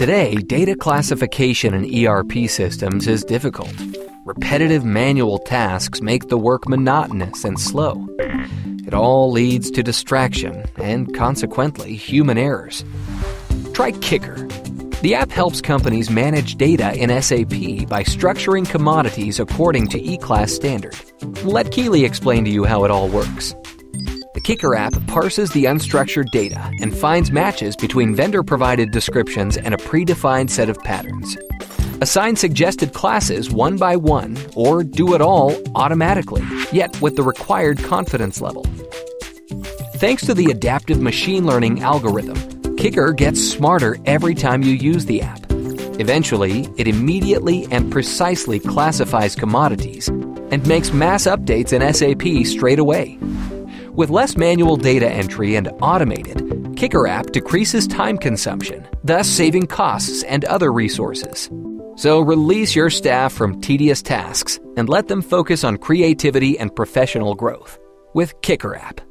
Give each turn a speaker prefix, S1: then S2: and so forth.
S1: Today, data classification in ERP systems is difficult. Repetitive manual tasks make the work monotonous and slow. It all leads to distraction and, consequently, human errors. Try Kicker. The app helps companies manage data in SAP by structuring commodities according to E-Class standard. Let Keel explain to you how it all works. The Kicker app parses the unstructured data and finds matches between vendor-provided descriptions and a predefined set of patterns. Assign suggested classes one by one or do it all automatically, yet with the required confidence level. Thanks to the adaptive machine learning algorithm, Kicker gets smarter every time you use the app. Eventually, it immediately and precisely classifies commodities and makes mass updates in SAP straight away. With less manual data entry and automated, Kicker app decreases time consumption, thus saving costs and other resources. So release your staff from tedious tasks and let them focus on creativity and professional growth with Kicker app.